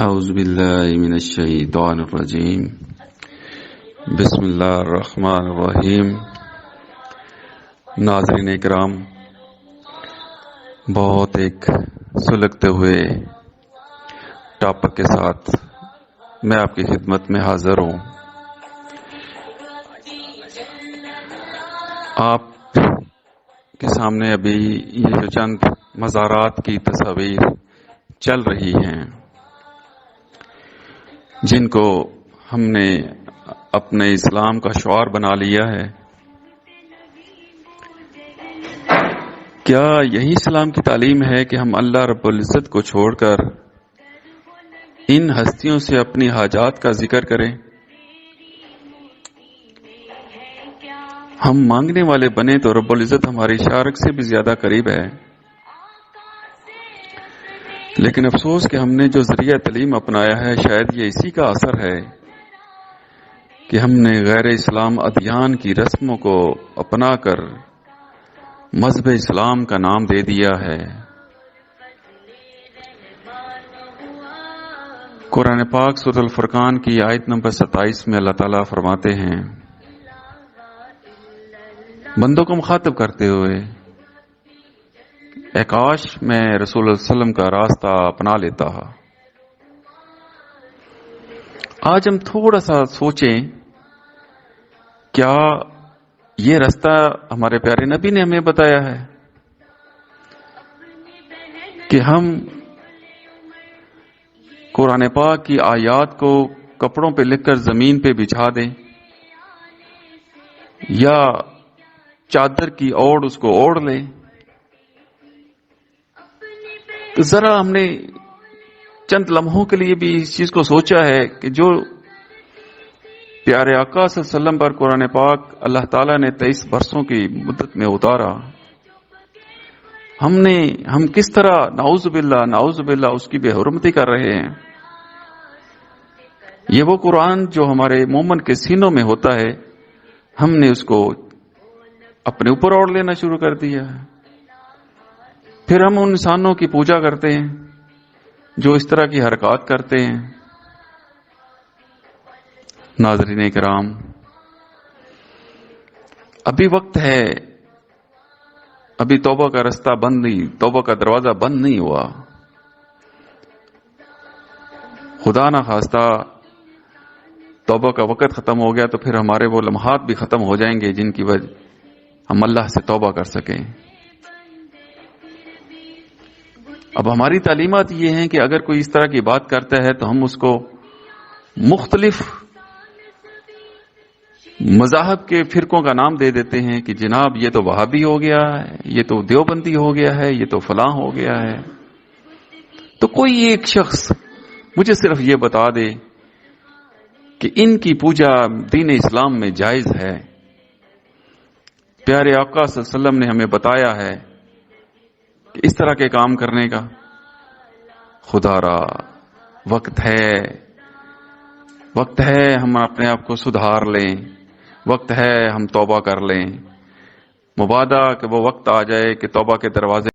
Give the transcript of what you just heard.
اعوذ باللہ من الشیطان الرجیم بسم اللہ الرحمن الرحیم۔ ناظرین اکرام، بہت ایک سلگتے ہوئے ٹاپک کے ساتھ میں آپ کی خدمت میں حاضر ہوں۔ آپ کے سامنے ابھی یہ جو چند مزارات کی تصاویر چل رہی ہیں، جن کو ہم نے اپنے اسلام کا شعار بنا لیا ہے، کیا یہی اسلام کی تعلیم ہے کہ ہم اللہ رب العزت کو چھوڑ کر ان ہستیوں سے اپنی حاجات کا ذکر کریں؟ ہم مانگنے والے بنے تو رب العزت ہماری شارک سے بھی زیادہ قریب ہے، لیکن افسوس کہ ہم نے جو ذریعہ تعلیم اپنایا ہے، شاید یہ اسی کا اثر ہے کہ ہم نے غیر اسلام ادیان کی رسموں کو اپنا کر مذہب اسلام کا نام دے دیا ہے۔ قرآن پاک سورۃ الفرقان کی آیت نمبر 27 میں اللہ تعالیٰ فرماتے ہیں، بندوں کو مخاطب کرتے ہوئے، اے کاش میں رسول اللہ صلی اللہ علیہ وسلم کا راستہ اپنا لیتا۔ آج ہم تھوڑا سا سوچیں، کیا یہ راستہ ہمارے پیارے نبی نے ہمیں بتایا ہے کہ ہم قرآن پاک کی آیات کو کپڑوں پہ لکھ کر زمین پہ بچھا دیں، یا چادر کی اوڑھ اس کو اوڑھ لیں؟ تو ذرا ہم نے چند لمحوں کے لیے بھی اس چیز کو سوچا ہے کہ جو پیارے آقا صلی اللہ علیہ وسلم پر قرآن پاک اللہ تعالیٰ نے 23 برسوں کی مدت میں اتارا، ہم کس طرح نعوذ باللہ اس کی بے حرمتی کر رہے ہیں۔ یہ وہ قرآن جو ہمارے مومن کے سینوں میں ہوتا ہے، ہم نے اس کو اپنے اوپر اوڑھ لینا شروع کر دیا ہے۔ پھر ہم ان انسانوں کی پوجا کرتے ہیں جو اس طرح کی حرکات کرتے ہیں۔ ناظرین اکرام، ابھی وقت ہے، ابھی توبہ کا راستہ بند نہیں، توبہ کا دروازہ بند نہیں ہوا۔ خدا نہ خواستہ توبہ کا وقت ختم ہو گیا تو پھر ہمارے وہ لمحات بھی ختم ہو جائیں گے جن کی وجہ ہم اللہ سے توبہ کر سکیں۔ اب ہماری تعلیمات یہ ہیں کہ اگر کوئی اس طرح کی بات کرتا ہے تو ہم اس کو مختلف مذاہب کے فرقوں کا نام دے دیتے ہیں کہ جناب یہ تو وہابی ہو گیا ہے، یہ تو دیوبندی ہو گیا ہے، یہ تو فلاں ہو گیا ہے۔ تو کوئی ایک شخص مجھے صرف یہ بتا دے کہ ان کی پوجا دین اسلام میں جائز ہے۔ پیارے آقا صلی اللہ علیہ وسلم نے ہمیں بتایا ہے کہ اس طرح کے کام کرنے کا۔ خدا را وقت ہے ہم اپنے آپ کو سدھار لیں، وقت ہے ہم توبہ کر لیں۔ مبادا کہ وہ وقت آ جائے کہ توبہ کے دروازے